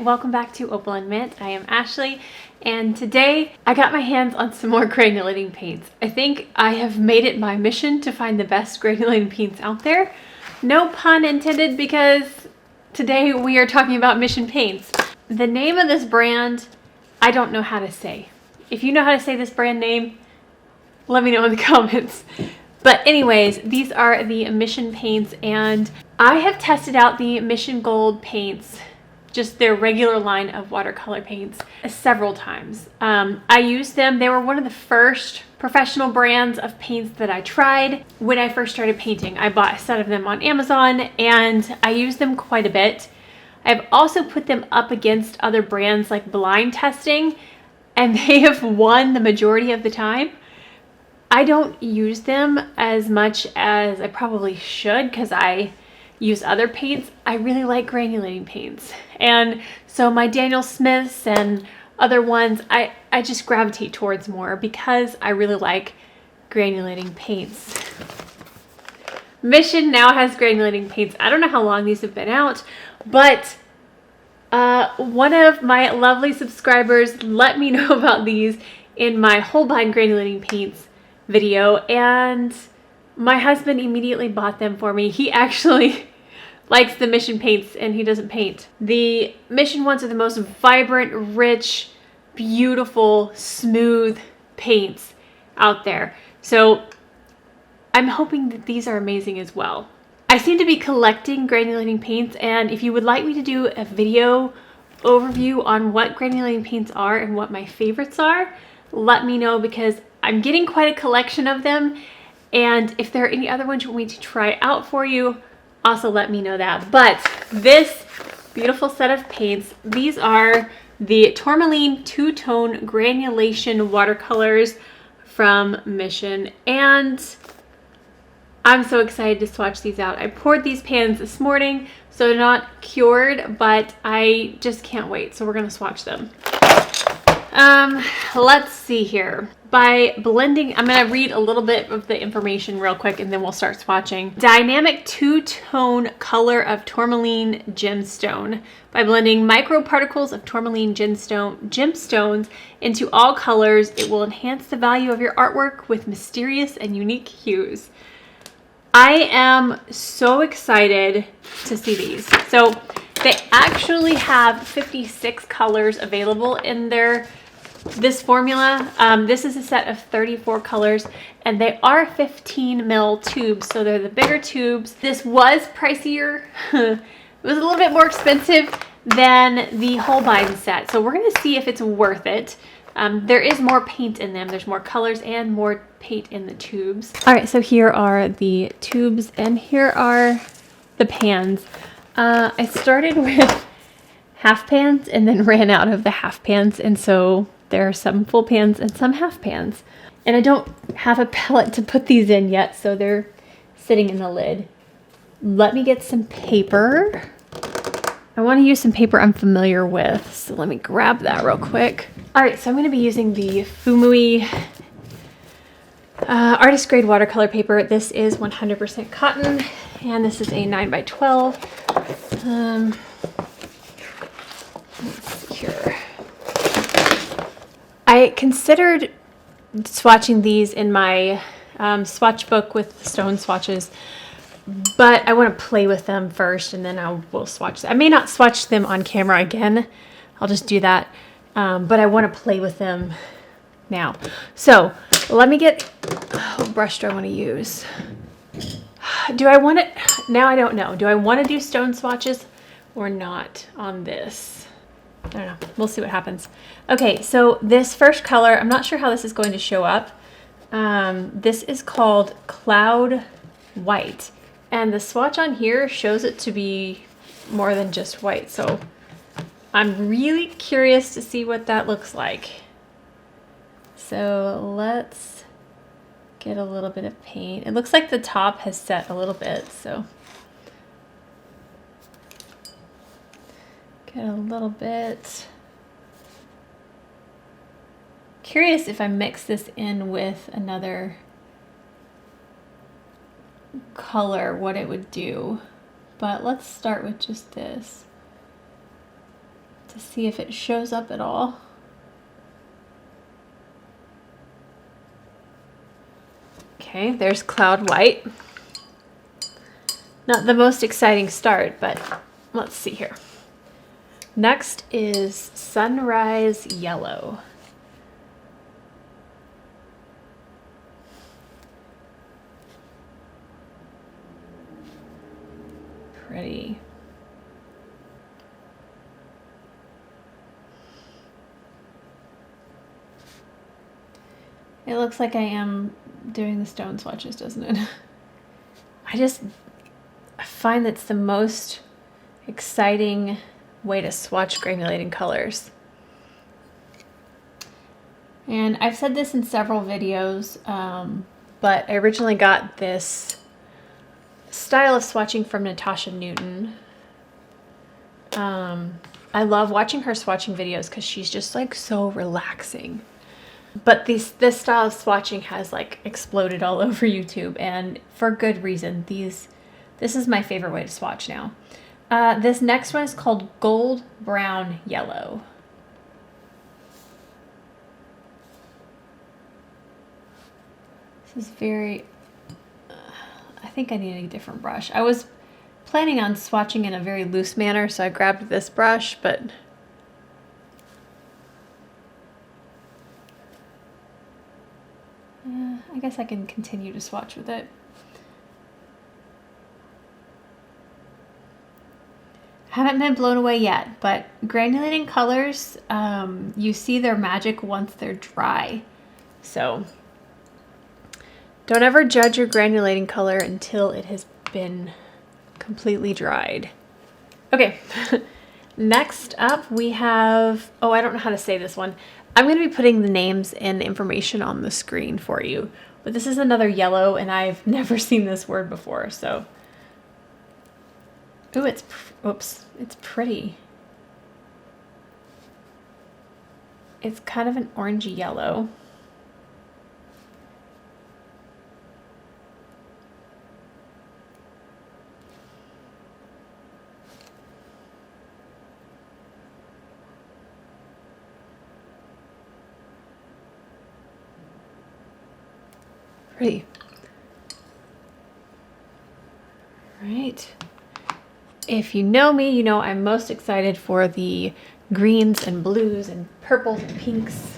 welcome back to Opal&Mint. I am Ashley, and today I got my hands on some more granulating paints. I think I have made it my mission to find the best granulating paints out there. No pun intended, because today we are talking about Mission paints. The name of this brand, I don't know how to say. If you know how to say this brand name, let me know in the comments. But anyways, these are the Mission paints, and I have tested out the Mission Gold paints, just their regular line of watercolor paints, several times. I used them. They were one of the first professional brands of paints that I tried when I first started painting. I bought a set of them on Amazon, and I used them quite a bit. I've also put them up against other brands like blind testing, and they have won the majority of the time. I don't use them as much as I probably should because I use other paints. I really like granulating paints. And so my Daniel Smiths and other ones, I just gravitate towards more because I really like granulating paints. Mission now has granulating paints. I don't know how long these have been out, but one of my lovely subscribers let me know about these in my Holbein granulating paints video, and my husband immediately bought them for me. He actually likes the Mission paints, and he doesn't paint. The Mission ones are the most vibrant, rich, beautiful, smooth paints out there. So I'm hoping that these are amazing as well. I seem to be collecting granulating paints, and if you would like me to do a video overview on what granulating paints are and what my favorites are, let me know, because I'm getting quite a collection of them, and if there are any other ones you want me to try out for you, also let me know that. But this beautiful set of paints, these are the Tourmaline two-tone granulation watercolors from Mission, and I'm so excited to swatch these out. I poured these pans this morning, so they're not cured, but I just can't wait. So we're gonna swatch them. Let's see here. By blending, I'm going to read a little bit of the information real quick, and then we'll start swatching. Dynamic two-tone color of tourmaline gemstone. By blending microparticles of tourmaline gemstones into all colors, it will enhance the value of your artwork with mysterious and unique hues. I am so excited to see these. So they actually have 56 colors available in this formula. This is a set of 34 colors, and they are 15 ml tubes, so they're the bigger tubes. This was pricier. It was a little bit more expensive than the Holbein set, so we're going to see if it's worth it. There is more paint in them. There's more colors and more paint in the tubes. All right, so here are the tubes, and here are the pans. I started with half pans and then ran out of the half pans, and so there are some full pans and some half pans. And I don't have a palette to put these in yet, so they're sitting in the lid. Let me get some paper. I want to use some paper I'm familiar with, so let me grab that real quick. All right, so I'm going to be using the Fumui artist grade watercolor paper. This is 100% cotton, and this is a 9x12. Let's see here. I considered swatching these in my swatch book with stone swatches, but I want to play with them first, and then I will swatch them. I may not swatch them on camera again. I'll just do that, but I want to play with them now. So let me get, what brush do I want to use? Do I want it? Now I don't know. Do I want to do stone swatches or not on this? I don't know. We'll see what happens. Okay, so this first color, I'm not sure how this is going to show up. This is called Cloud White. And the swatch on here shows it to be more than just white. So I'm really curious to see what that looks like. So let's get a little bit of paint. It looks like the top has set a little bit, so get a little bit. Curious if I mix this in with another color, what it would do. But let's start with just this. to see if it shows up at all. Okay, there's Cloud White. Not the most exciting start, but let's see here. Next is Sunrise Yellow. Pretty. It looks like I am doing the stone swatches, doesn't it? I find that's the most exciting way to swatch granulating colors. And I've said this in several videos, but I originally got this style of swatching from Natasha Newton. I love watching her swatching videos because she's just like so relaxing. But this style of swatching has like exploded all over YouTube, and for good reason. This is my favorite way to swatch now. This next one is called Gold Brown Yellow. This is very, I think I need a different brush. I was planning on swatching in a very loose manner, so I grabbed this brush, but I guess I can continue to swatch with it. Haven't been blown away yet, but granulating colors, you see their magic once they're dry. So don't ever judge your granulating color until it has been completely dried. Okay, next up we have, oh, I don't know how to say this one. I'm going to be putting the names and information on the screen for you, but this is another yellow, and I've never seen this word before, so. Ooh, oops, it's pretty. It's kind of an orangey yellow. Pretty. All right. If you know me, you know I'm most excited for the greens and blues and purples and pinks.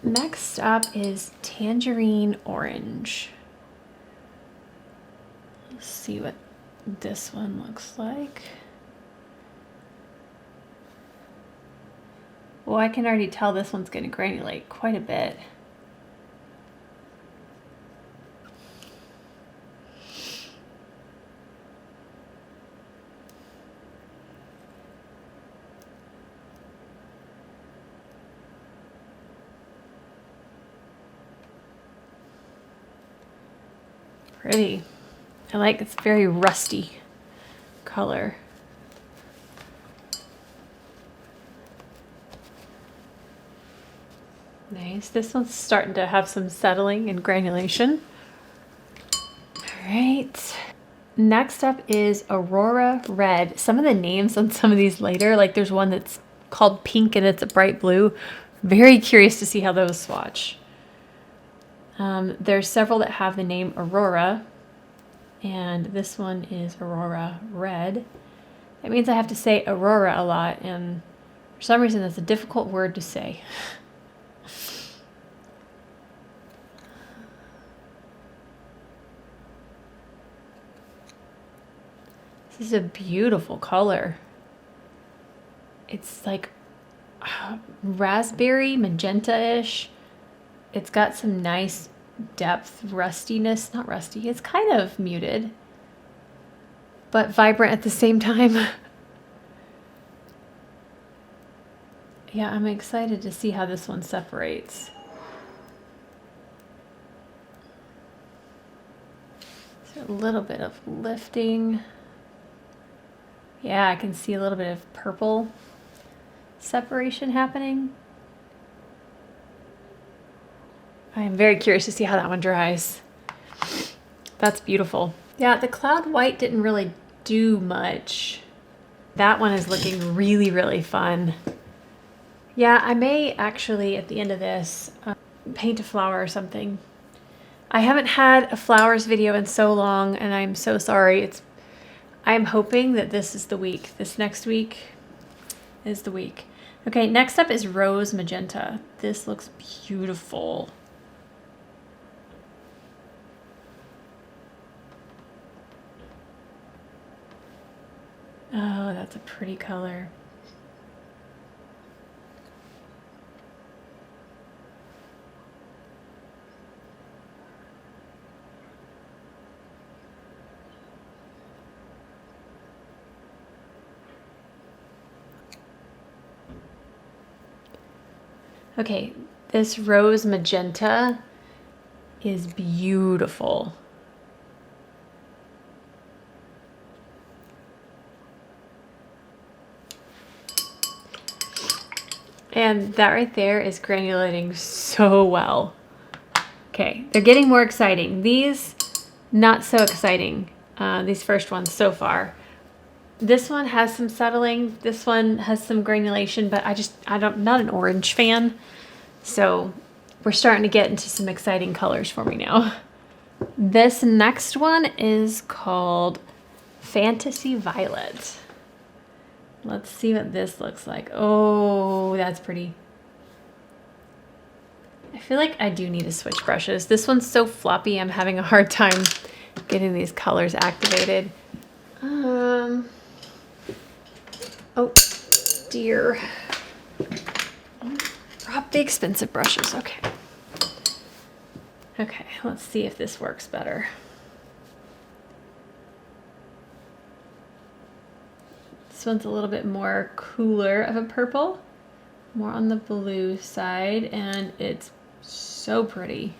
Next up is Tangerine Orange. Let's see what this one looks like. Well, I can already tell this one's going to granulate quite a bit. Pretty. I like it's very rusty color. Nice. This one's starting to have some settling and granulation. All right. Next up is Aurora Red. Some of the names on some of these later, like there's one that's called Pink and it's a bright blue. Very curious to see how those swatch. There's several that have the name Aurora, and this one is Aurora Red. That means I have to say Aurora a lot, and for some reason that's a difficult word to say. This is a beautiful color. It's like raspberry, magenta-ish. It's got some nice depth, rustiness, not rusty, it's kind of muted, but vibrant at the same time. Yeah, I'm excited to see how this one separates. So a little bit of lifting. Yeah, I can see a little bit of purple separation happening. I am very curious to see how that one dries. That's beautiful. Yeah, the Cloud White didn't really do much. That one is looking really, really fun. Yeah, I may actually, at the end of this, paint a flower or something. I haven't had a flowers video in so long, and I'm so sorry. I'm hoping that this is the week. This next week is the week. Okay, next up is Rose Magenta. This looks beautiful. Oh, that's a pretty color. Okay, this Rose Magenta is beautiful. And that right there is granulating so well. Okay, they're getting more exciting. These, not so exciting. These first ones so far. This one has some settling. This one has some granulation, but I'm not an orange fan. So we're starting to get into some exciting colors for me now. This next one is called Fantasy Violet. Let's see what this looks like. Oh, that's pretty. I feel like I do need to switch brushes. This one's so floppy, I'm having a hard time getting these colors activated. Oh dear. Drop the expensive brushes, okay. Okay, let's see if this works better. This one's a little bit more cooler of a purple, more on the blue side, and it's so pretty.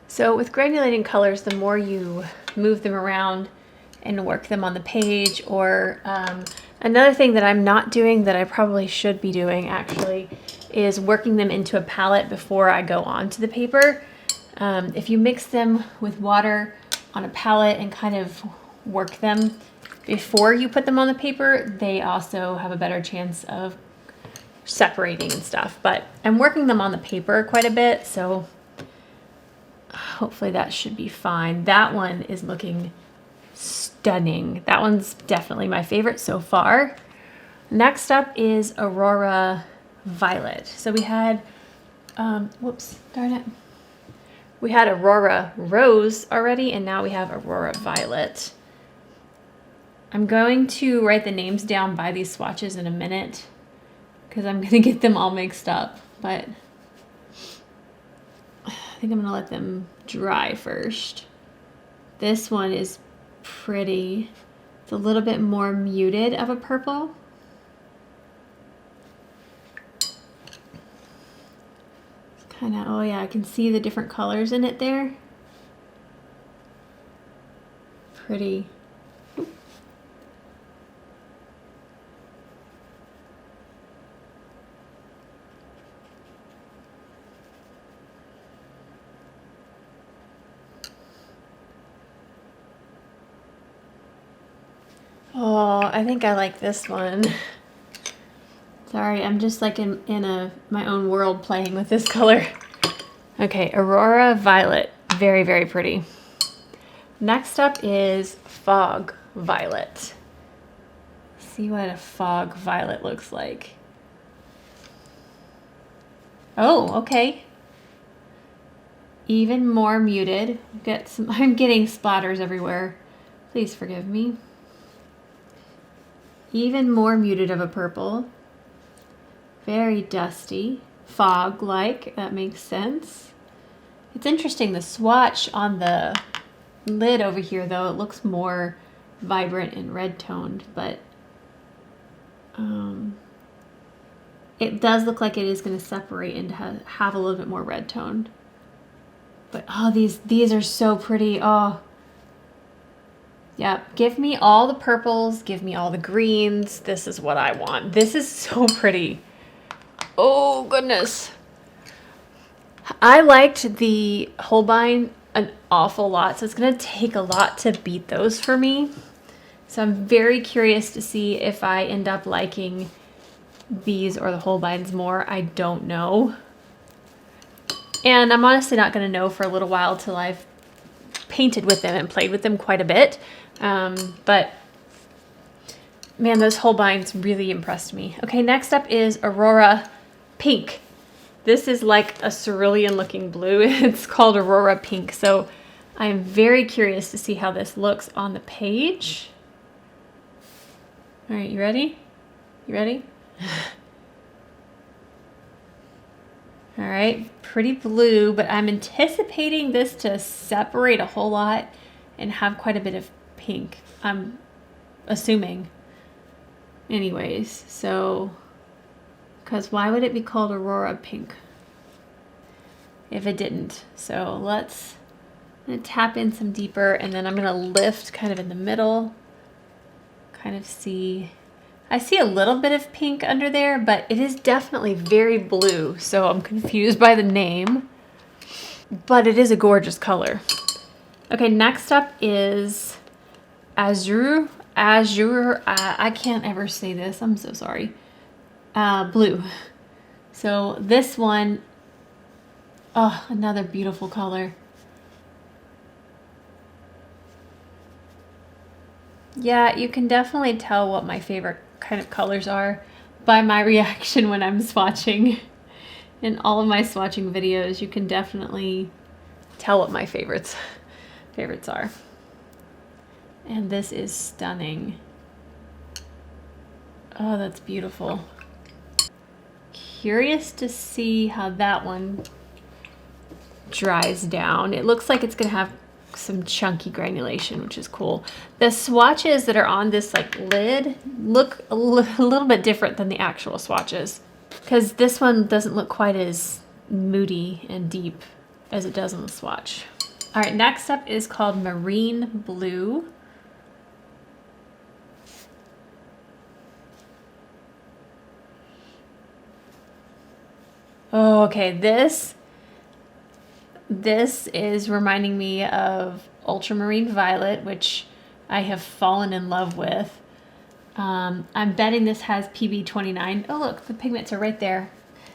So with granulating colors, the more you move them around and work them on the page, or another thing that I'm not doing that I probably should be doing actually is working them into a palette before I go onto the paper. If you mix them with water on a palette and kind of work them before you put them on the paper, they also have a better chance of separating and stuff. But I'm working them on the paper quite a bit, so hopefully that should be fine. That one is looking stunning. That one's definitely my favorite so far. Next up is Aurora Violet. So we had, whoops, darn it. We had Aurora Rose already, and now we have Aurora Violet. I'm going to write the names down by these swatches in a minute because I'm going to get them all mixed up, but I think I'm going to let them dry first. This one is pretty. It's a little bit more muted of a purple. Kind of, oh yeah, I can see the different colors in it there. Pretty. Oh, I think I like this one. Sorry, I'm just like in my own world playing with this color. Okay, Aurora Violet. Very, very pretty. Next up is Fog Violet. Let's see what a Fog Violet looks like. Oh, okay. Even more muted. I'm getting splatters everywhere. Please forgive me. Even more muted of a purple. Very dusty, fog-like, that makes sense. It's interesting, the swatch on the lid over here though, it looks more vibrant and red toned, but it does look like it is going to separate and have a little bit more red toned. But oh, these are so pretty. Oh, yeah, give me all the purples, give me all the greens. This is what I want. This is so pretty. Oh goodness. I liked the Holbein an awful lot, so it's gonna take a lot to beat those for me. So I'm very curious to see if I end up liking these or the Holbeins more. I don't know. And I'm honestly not gonna know for a little while till I've painted with them and played with them quite a bit. But man, those Holbeins really impressed me. Okay, next up is Aurora Pink. This is like a cerulean looking blue. It's called Aurora Pink. So I'm very curious to see how this looks on the page. All right, you ready? You ready? All right, pretty blue, but I'm anticipating this to separate a whole lot and have quite a bit of pink. I'm assuming. Anyways, so, because why would it be called Aurora Pink if it didn't? So I'm gonna tap in some deeper, and then I'm gonna lift kind of in the middle, kind of see. I see a little bit of pink under there, but it is definitely very blue, so I'm confused by the name, but it is a gorgeous color. Okay, next up is Azure, I can't ever say this, I'm so sorry, blue. So this one, oh, another beautiful color. Yeah, you can definitely tell what my favorite kind of colors are by my reaction when I'm swatching. In all of my swatching videos, you can definitely tell what my favorites are. And this is stunning. Oh, that's beautiful. Curious to see how that one dries down. It looks like it's gonna have some chunky granulation, which is cool. The swatches that are on this like lid look a little bit different than the actual swatches, because this one doesn't look quite as moody and deep as it does on the swatch. All right, next up is called Marine Blue. Oh, okay, this is reminding me of Ultramarine Violet, which I have fallen in love with. I'm betting this has PB29. Oh look, the pigments are right there.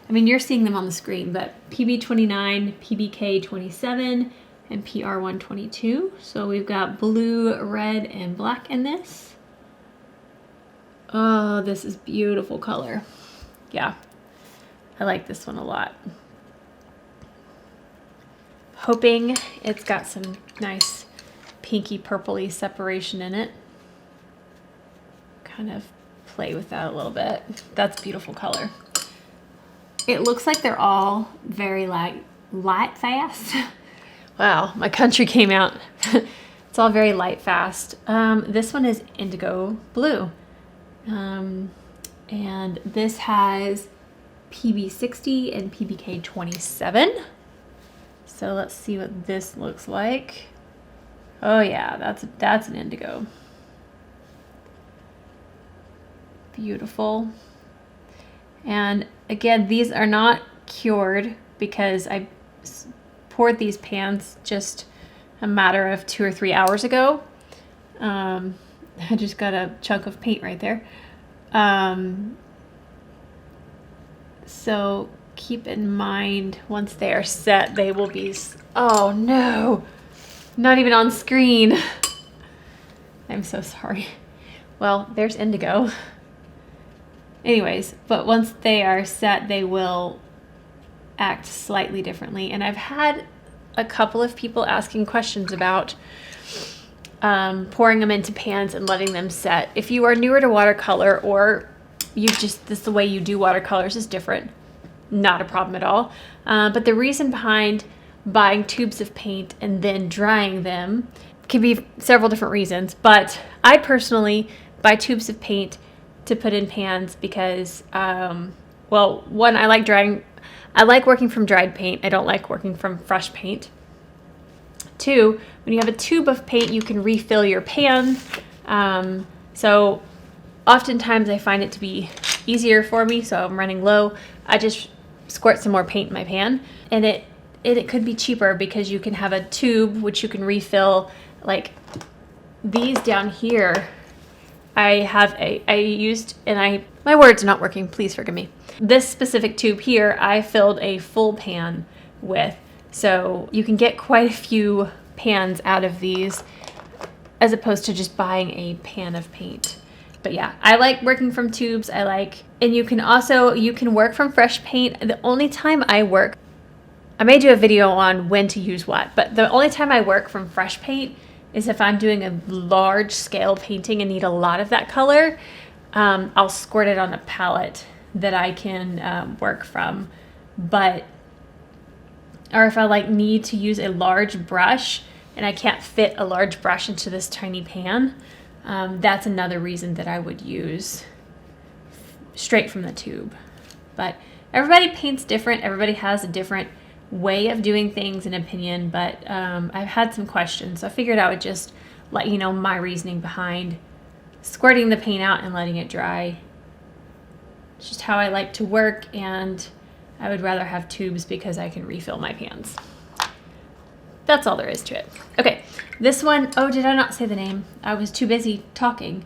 I mean, you're seeing them on the screen, but PB29, PBK27, and PR122. So we've got blue, red, and black in this. Oh, this is beautiful color. Yeah, I like this one a lot. Hoping it's got some nice pinky purpley separation in it. Kind of play with that a little bit. That's beautiful color. It looks like they're all very light fast. Wow, my country came out. It's all very light fast. This one is indigo blue. And this has PB60 and PBK27. So let's see what this looks like. Oh yeah, that's an indigo. Beautiful. And again, these are not cured because I poured these pans just a matter of 2 or 3 hours ago. I just got a chunk of paint right there. So keep in mind, once they are set, they will be, oh no, not even on screen. I'm so sorry. Well, there's indigo. Anyways, but once they are set, they will act slightly differently. And I've had a couple of people asking questions about pouring them into pans and letting them set. If you are newer to watercolor, or this the way you do watercolors is different, not a problem at all. But the reason behind buying tubes of paint and then drying them can be several different reasons. But I personally buy tubes of paint to put in pans because, well, one, I like drying. I like working from dried paint. I don't like working from fresh paint. Two, when you have a tube of paint, you can refill your pan. So oftentimes I find it to be easier for me, so I'm running low. I just squirt some more paint in my pan, and it could be cheaper because you can have a tube which you can refill. Like these down here, my words are not working, please forgive me. This specific tube here, I filled a full pan with. So you can get quite a few pans out of these as opposed to just buying a pan of paint. But yeah, I like working from tubes. And you can work from fresh paint. The only time I may do a video on when to use what, but the only time I work from fresh paint is if I'm doing a large scale painting and need a lot of that color. I'll squirt it on a palette that I can work from. Or if I need to use a large brush and I can't fit a large brush into this tiny pan, that's another reason that I would use straight from the tube. But everybody paints different. Everybody has a different way of doing things and opinion, but I've had some questions, so I figured I would just let you know my reasoning behind squirting the paint out and letting it dry. It's just how I like to work, and I would rather have tubes because I can refill my pans. That's all there is to it. Okay, this one, oh, did I not say the name? I was too busy talking.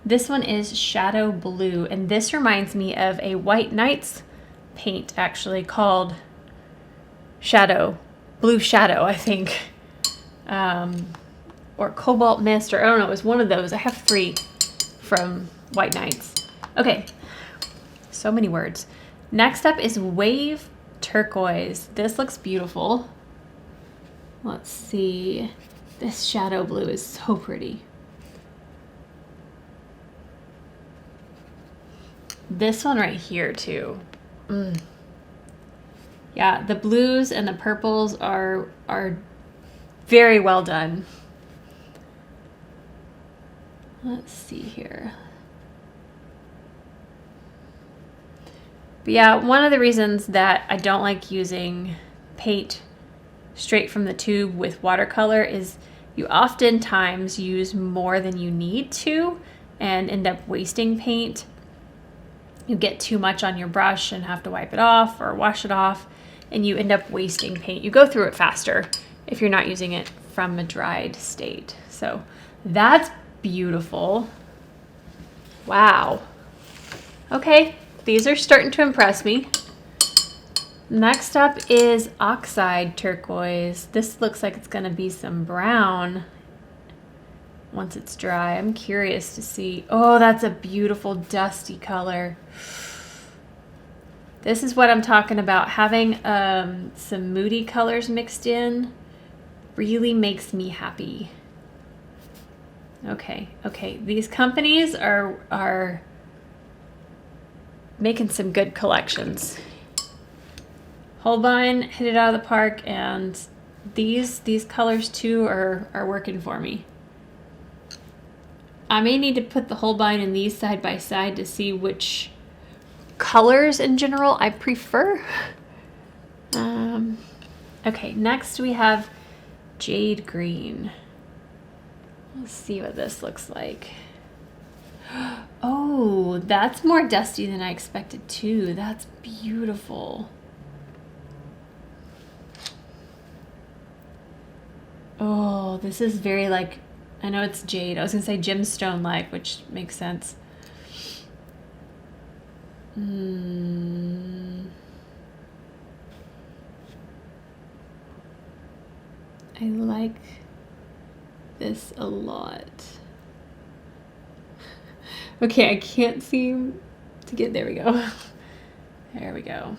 This one is Shadow Blue, and this reminds me of a White Nights paint actually called Blue Shadow, I think. Or Cobalt Mist, or I don't know, it was one of those. I have 3 from White Nights. Okay, so many words. Next up is Wave Turquoise. This looks beautiful. Let's see. This shadow blue is so pretty. This one right here too. Yeah, the blues and the purples are very well done. Let's see here. But yeah, one of the reasons that I don't like using paint straight from the tube with watercolor is you oftentimes use more than you need to and end up wasting paint. You get too much on your brush and have to wipe it off or wash it off, and you end up wasting paint. You go through it faster if you're not using it from a dried state. So that's beautiful. Wow. Okay, these are starting to impress me. Next up is Oxide Turquoise. This looks like it's gonna be some brown once it's dry. I'm curious to see. Oh, that's a beautiful dusty color. This is what I'm talking about. Having some moody colors mixed in really makes me happy. Okay, these companies are making some good collections. Holbein hit it out of the park, and these colors too are working for me. I may need to put the Holbein and these side by side to see which colors in general I prefer. Okay, next we have Jade Green. Let's see what this looks like. Oh, that's more dusty than I expected too. That's beautiful. Oh, this is very I know it's jade. I was gonna say gemstone-like, which makes sense. I like this a lot. Okay, I can't seem to get, there we go. There we go.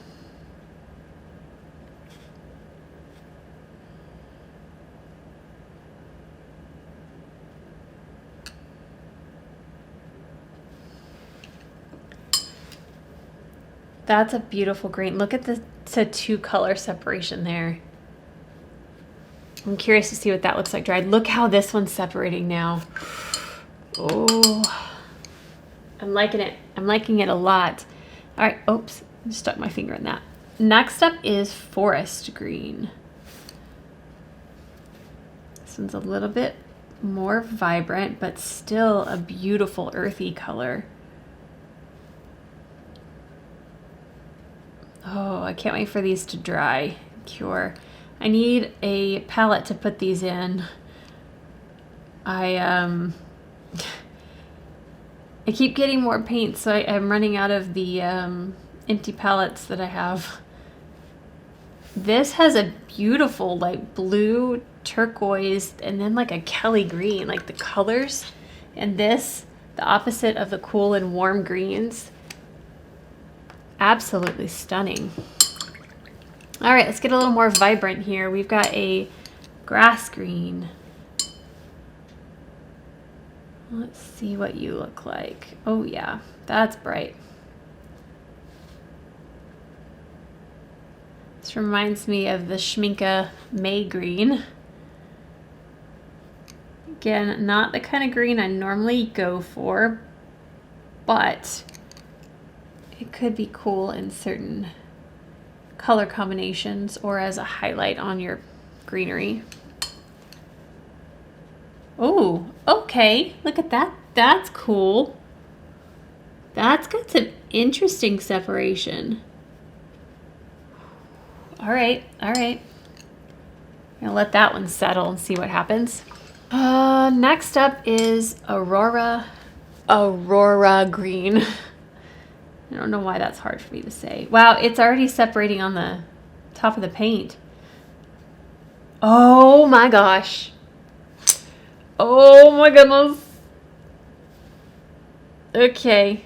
That's a beautiful green. Look at the 2-color separation there. I'm curious to see what that looks like dried. Look how this one's separating now. Oh, I'm liking it. I'm liking it a lot. All right, oops, I stuck my finger in that. Next up is Forest Green. This one's a little bit more vibrant, but still a beautiful earthy color. Oh, I can't wait for these to dry, cure. I need a palette to put these in. I keep getting more paint, so I'm running out of the empty palettes that I have. This has a beautiful like blue, turquoise, and then like a Kelly green, like the colors. And this, the opposite of the cool and warm greens. Absolutely stunning. All right, let's get a little more vibrant here. We've got a grass green. Let's see what you look like. Oh yeah, that's bright. This reminds me of the Schminke May green. Again, not the kind of green I normally go for, but it could be cool in certain color combinations or as a highlight on your greenery. Oh, okay. Look at that. That's cool. That's got some interesting separation. All right, all right. I'm gonna let that one settle and see what happens. Next up is Aurora green. I don't know why that's hard for me to say. Wow, it's already separating on the top of the paint. Oh my gosh. Oh my goodness. Okay.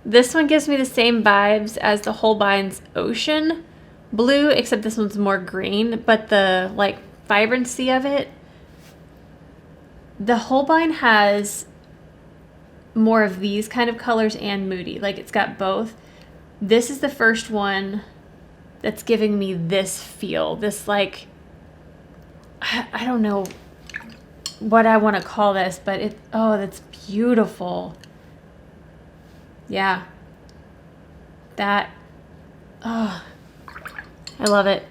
This one gives me the same vibes as the Holbein's Ocean Blue, except this one's more green, but the like vibrancy of it. The Holbein has more of these kind of colors and moody, like it's got both. This is the first one that's giving me this feel, this like, I don't know what I want to call this, but it, oh, that's beautiful. Yeah, that, oh, I love it.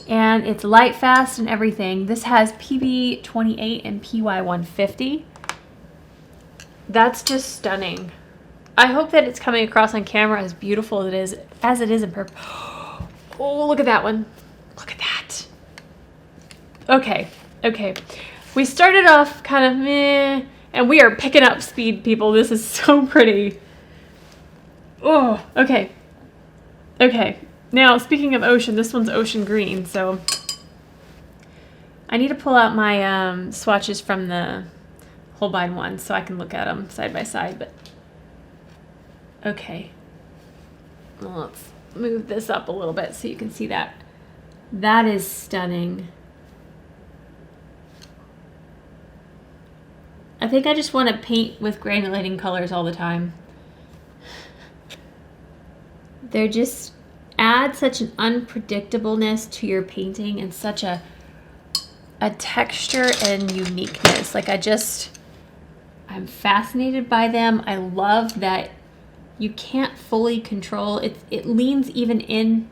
And it's light fast and everything. This has PB 28 and PY 150. That's just stunning. I hope that it's coming across on camera as beautiful as it is in person. Oh, look at that one. Look at that. Okay, okay. We started off kind of meh, and we are picking up speed, people. This is so pretty. Oh, okay. Okay. Now, speaking of ocean, this one's ocean green, so I need to pull out my swatches from the Holbein one so I can look at them side by side, but okay. Well, let's move this up a little bit so you can see that. That is stunning. I think I just want to paint with granulating colors all the time. They're just add such an unpredictableness to your painting and such a texture and uniqueness. Like I'm fascinated by them. I love that you can't fully control it. It leans even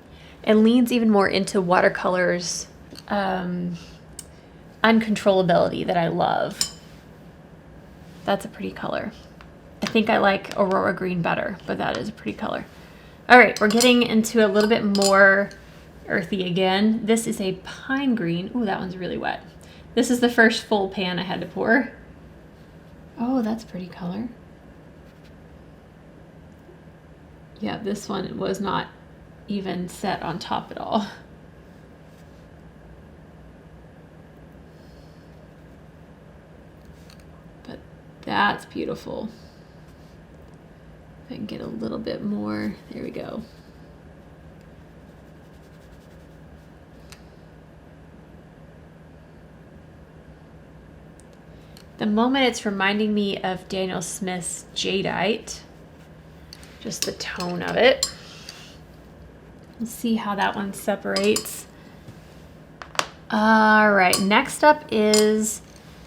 more into watercolors uncontrollability that I love. That's a pretty color. I think I like Aurora green better, but that is a pretty color. All right, we're getting into a little bit more earthy again. This is a pine green. Ooh, that one's really wet. This is the first full pan I had to pour. Oh, that's a pretty color. Yeah, this one was not even set on top at all. But that's beautiful. If I can get a little bit more, there we go. The moment it's reminding me of Daniel Smith's Jadeite, just the tone of it. Let's see how that one separates. All right, next up is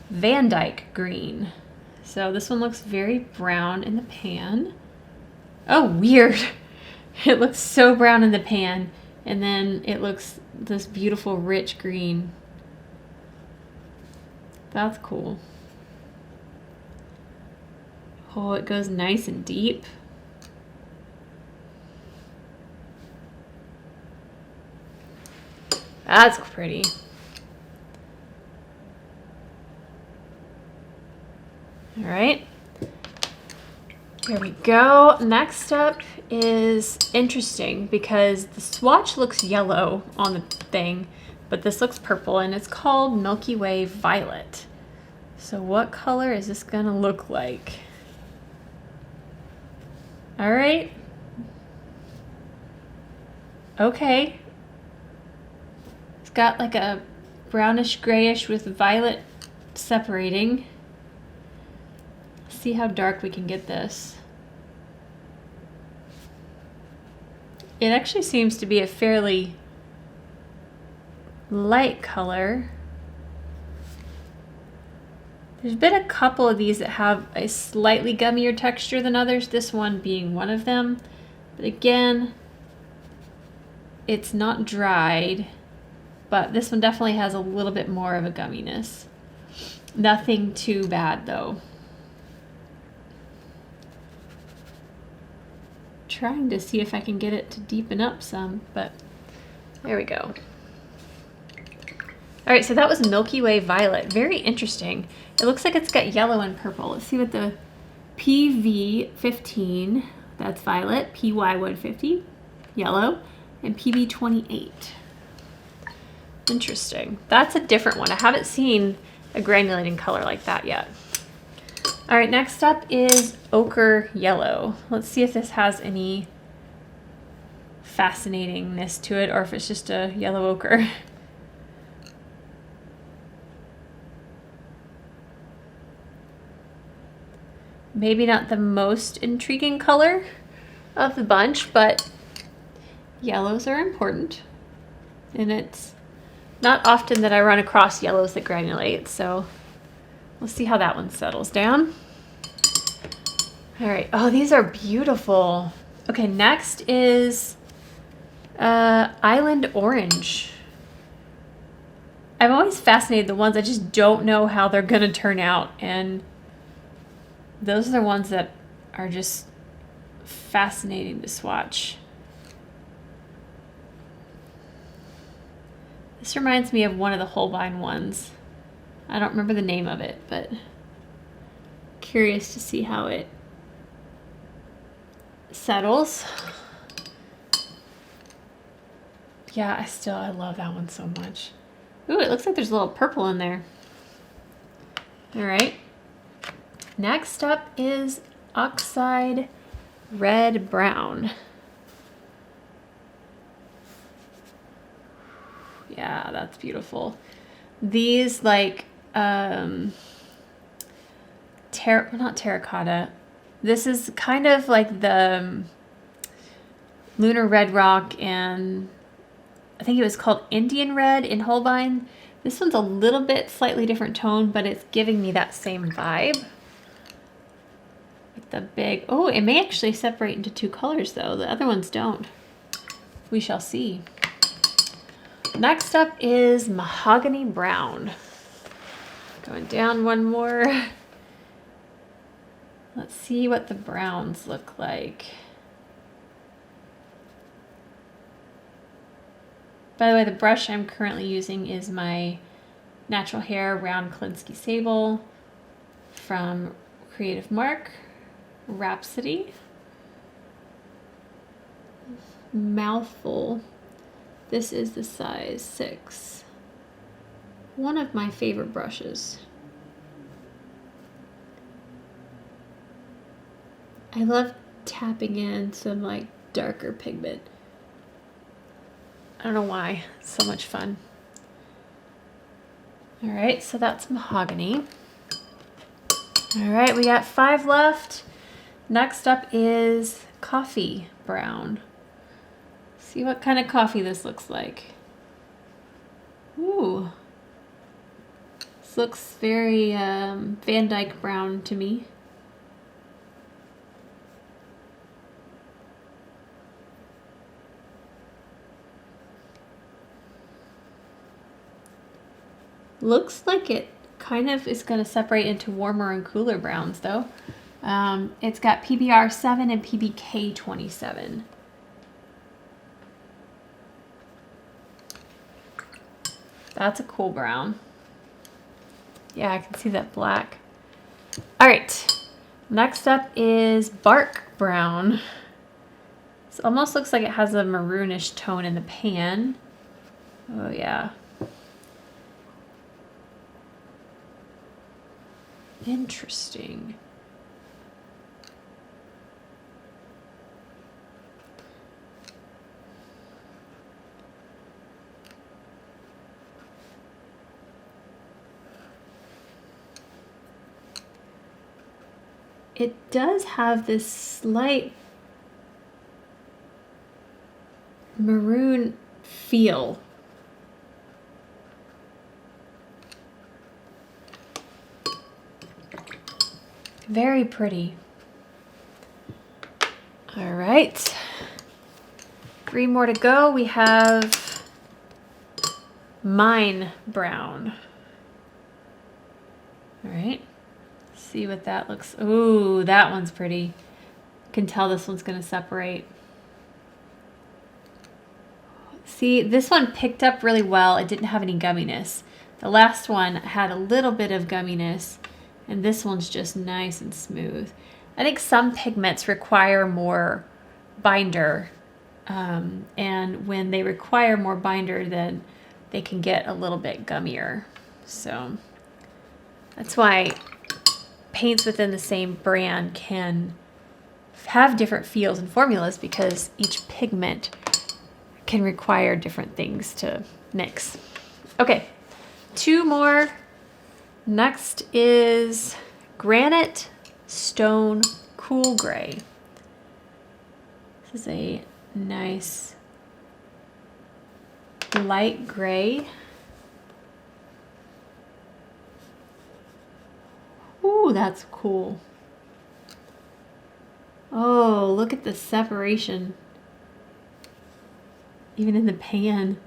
Van Dyke green. So this one looks very brown in the pan. Oh, weird. It looks so brown in the pan, and then it looks this beautiful rich green. That's cool. Oh, it goes nice and deep. That's pretty. All right. Here we go. Next up is interesting because the swatch looks yellow on the thing, but this looks purple, and it's called Milky Way Violet. So what color is this gonna look like? All right. Okay. It's got like a brownish grayish with violet separating. See how dark we can get this. It actually seems to be a fairly light color. There's been a couple of these that have a slightly gummier texture than others, this one being one of them. But again, it's not dried, but this one definitely has a little bit more of a gumminess. Nothing too bad though. Trying to see if I can get it to deepen up some, but there we go. All right, so that was Milky Way Violet. Very interesting. It looks like it's got yellow and purple. Let's see what the PV15, that's violet, PY150, yellow, and PB28. Interesting. That's a different one. I haven't seen a granulating color like that yet. All right, next up is ochre yellow. Let's see if this has any fascinatingness to it or if it's just a yellow ochre. Maybe not the most intriguing color of the bunch, but yellows are important. And it's not often that I run across yellows that granulate, so we'll see how that one settles down. All right, oh, these are beautiful. Okay, next is Island Orange. I'm always fascinated the ones I just don't know how they're gonna turn out, and those are the ones that are just fascinating to swatch. This reminds me of one of the Holbein ones. I don't remember the name of it, but curious to see how it settles. Yeah, I love that one so much. Ooh, it looks like there's a little purple in there. All right. Next up is Oxide Red Brown. Yeah, that's beautiful. These like not terracotta. This is kind of like the Lunar Red Rock, and I think it was called Indian Red in Holbein. This one's a little bit slightly different tone, but it's giving me that same vibe. With the big, oh, it may actually separate into two colors though. The other ones don't. We shall see. Next up is Mahogany Brown. Going down one more. Let's see what the browns look like. By the way, the brush I'm currently using is my Natural Hair Round Klinsky Sable from Creative Mark, Rhapsody. Mouthful. This is the size 6. One of my favorite brushes. I love tapping in some like darker pigment. I don't know why, it's so much fun. All right, so that's Mahogany. All right, we got 5 left. Next up is Coffee Brown. See what kind of coffee this looks like. Ooh. This looks very Van Dyke brown to me. Looks like it kind of is going to separate into warmer and cooler browns though. It's got PBR 7 and PBK 27. That's a cool brown. Yeah, I can see that black. All right, next up is bark brown. It almost looks like it has a maroonish tone in the pan. Oh yeah. Interesting. It does have this slight maroon feel. Very pretty. All right, 3 more to go. We have mine brown. All right, see what that looks. Ooh, that one's pretty. Can tell this one's gonna separate. See, this one picked up really well. It didn't have any gumminess. The last one had a little bit of gumminess, and this one's just nice and smooth. I think some pigments require more binder, and when they require more binder, then they can get a little bit gummier. So that's why paints within the same brand can have different feels and formulas, because each pigment can require different things to mix. Okay, 2 more. Next is Granite Stone Cool Gray. This is a nice light gray. Ooh, that's cool. Oh, look at the separation. Even in the pan.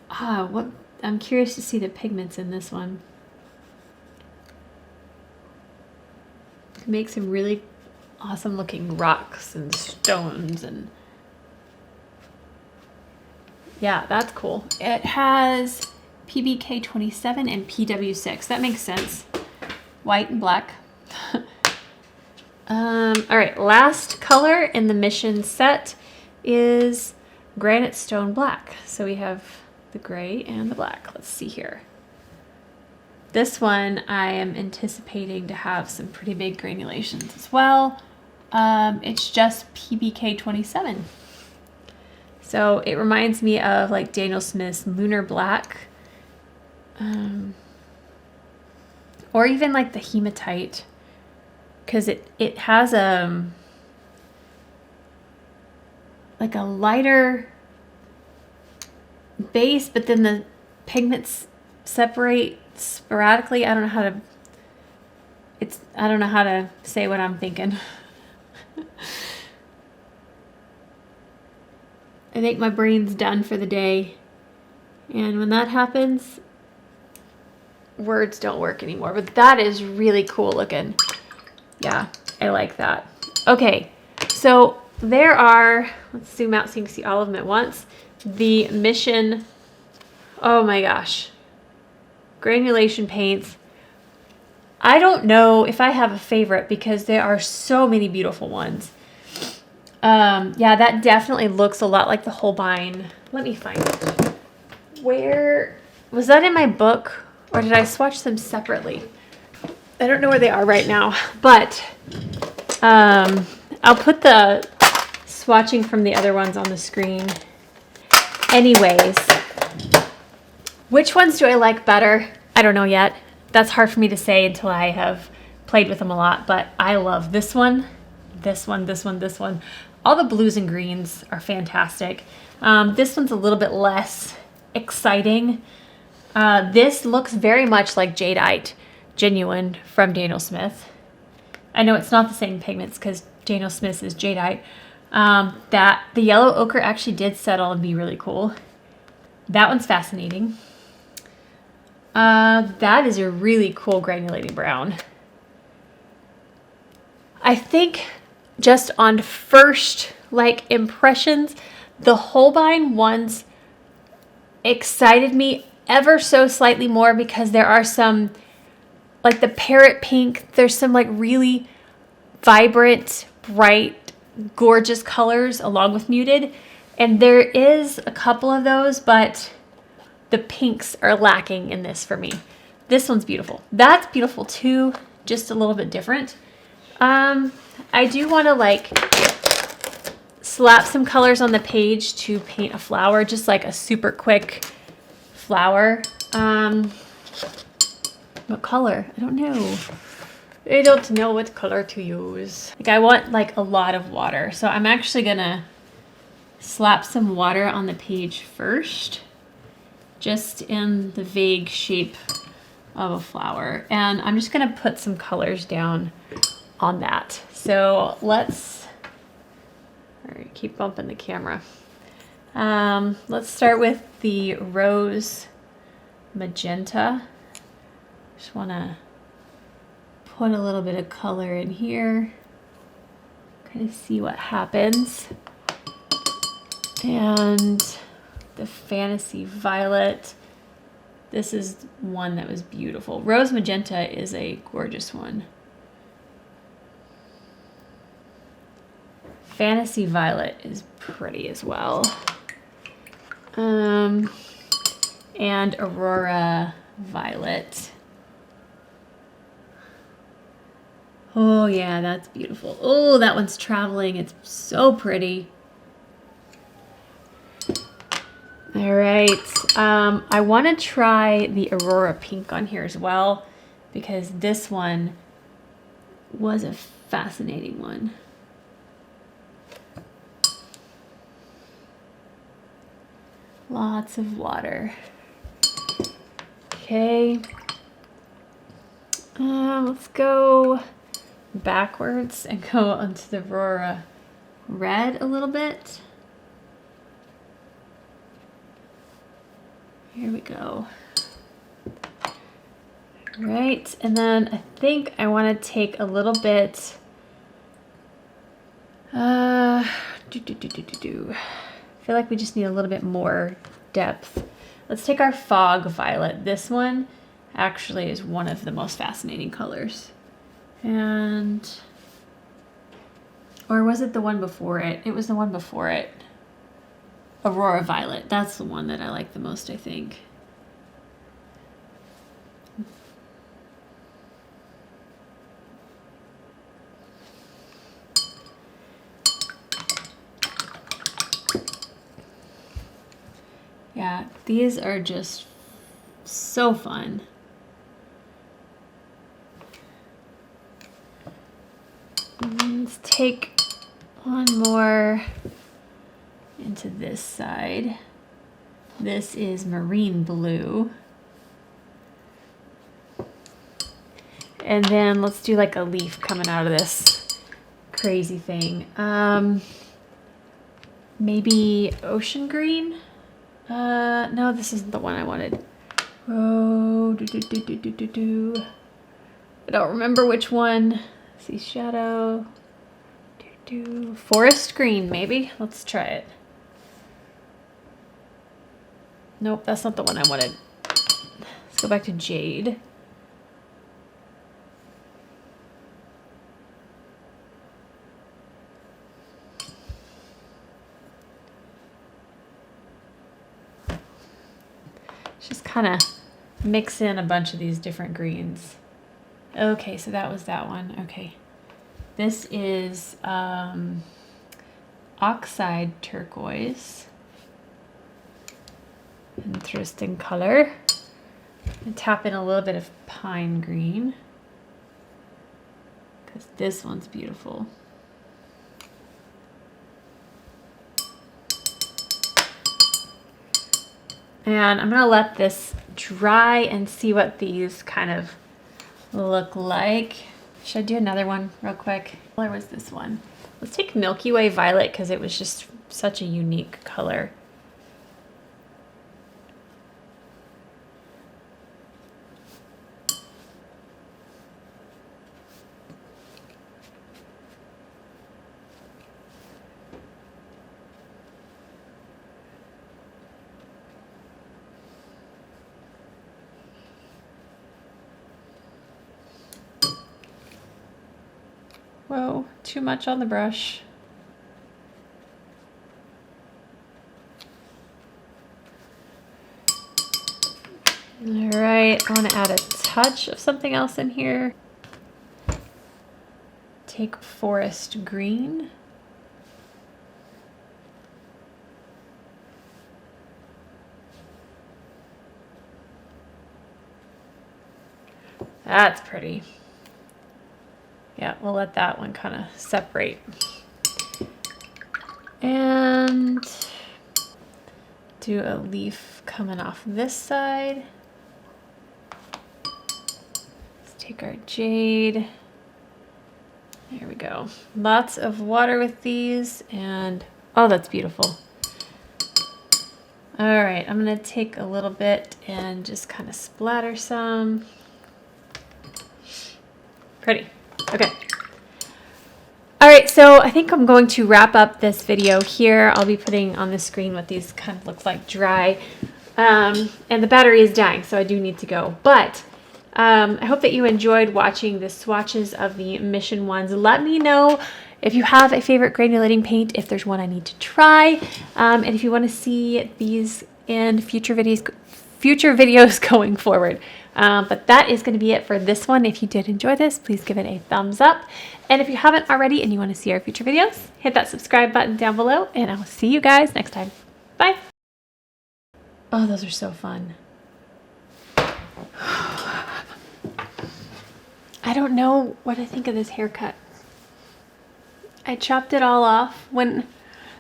I'm curious to see the pigments in this one. Make some really awesome looking rocks and stones, and yeah, that's cool. It has PBK 27 and PW 6. That makes sense. White and black. All right, last color in the Mission set is Granite Stone Black. So we have the gray and the black. Let's see here. This one I am anticipating to have some pretty big granulations as well. It's just PBK 27. So it reminds me of like Daniel Smith's Lunar Black, or even like the hematite, because it has like a lighter base, but then the pigments separate sporadically. I don't know how to say what I'm thinking. I think my brain's done for the day, and when that happens, words don't work anymore. But that is really cool looking. Yeah, I like that. Okay, so there are, let's zoom out so you can see all of them at once. The Mission, oh my gosh, granulation paints. I don't know if I have a favorite because there are so many beautiful ones. Yeah, that definitely looks a lot like the Holbein. Let me find it. Where was that in my book, or did I swatch them separately? I don't know where they are right now, but I'll put the swatching from the other ones on the screen. Anyways, which ones do I like better? I don't know yet. That's hard for me to say until I have played with them a lot, but I love this one, this one, this one, this one. All the blues and greens are fantastic. This one's a little bit less exciting. This looks very much like Jadeite Genuine from Daniel Smith. I know it's not the same pigments because Daniel Smith's is Jadeite. The yellow ochre actually did settle and be really cool. That one's fascinating. That is a really cool granulating brown. I think just on first impressions, the Holbein ones excited me ever so slightly more because there are some, like the parrot pink, there's some like really vibrant, bright, gorgeous colors along with muted. And there is a couple of those, but the pinks are lacking in this for me. This one's beautiful. That's beautiful too, just a little bit different. I do want to like slap some colors on the page to paint a flower, just like a super quick flower. What color? I don't know. I don't know what color to use. Like I want like a lot of water. So I'm actually gonna slap some water on the page first, just in the vague shape of a flower. And I'm just gonna put some colors down on that. So let's, all right, keep bumping the camera. Let's start with the rose magenta. Just wanna put a little bit of color in here, kind of see what happens. And the fantasy violet. This is one that was beautiful. Rose magenta is a gorgeous one. Fantasy violet is pretty as well. And aurora violet. Oh yeah, that's beautiful. Oh, that one's traveling. It's so pretty. All right, I want to try the Aurora pink on here as well, because this one was a fascinating one. Lots of water. Okay, let's go backwards and go onto the Aurora red a little bit. Here we go. All right, and then I think I want to take a little bit, I feel like we just need a little bit more depth. Let's take our fog violet. This one actually is one of the most fascinating colors. And, or was it the one before it? It was the one before it. Aurora violet. That's the one that I like the most, I think. Yeah, these are just so fun. Let's take one more into this side. This is marine blue. And then let's do like a leaf coming out of this crazy thing. Maybe ocean green? No, this isn't the one I wanted. Oh, I don't remember which one. See shadow. Forest green, maybe? Let's try it. Nope, that's not the one I wanted. Let's go back to jade. Just kind of mix in a bunch of these different greens. Okay, so that was that one. Okay. This is oxide turquoise. Interesting color. And tap in a little bit of pine green, because this one's beautiful. And I'm gonna let this dry and see what these kind of look like. Should I do another one real quick? What color was this one? Let's take Milky Way Violet, because it was just such a unique color. Whoa, too much on the brush. All right, I want to add a touch of something else in here. Take forest green. That's pretty. Yeah, we'll let that one kind of separate. And do a leaf coming off this side. Let's take our jade. There we go. Lots of water with these, and oh, that's beautiful. All right, I'm gonna take a little bit and just kind of splatter some. Pretty. Okay. All right, so I think I'm going to wrap up this video here. I'll be putting on the screen what these kind of look like dry. And the battery is dying, so I do need to go. But I hope that you enjoyed watching the swatches of the Mission ones. Let me know if you have a favorite granulating paint, if there's one I need to try, and if you want to see these in future videos going forward. But that is going to be it for this one. If you did enjoy this, please give it a thumbs up. And if you haven't already and you want to see our future videos, hit that subscribe button down below, and I'll see you guys next time. Bye. Oh, those are so fun. I don't know what I think of this haircut. I chopped it all off. When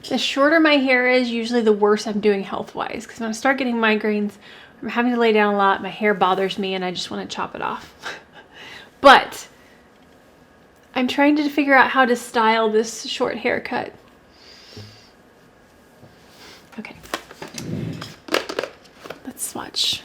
the shorter my hair is, usually the worse I'm doing health-wise. Because when I start getting migraines, I'm having to lay down a lot, my hair bothers me, and I just want to chop it off. But I'm trying to figure out how to style this short haircut. Okay. Let's swatch.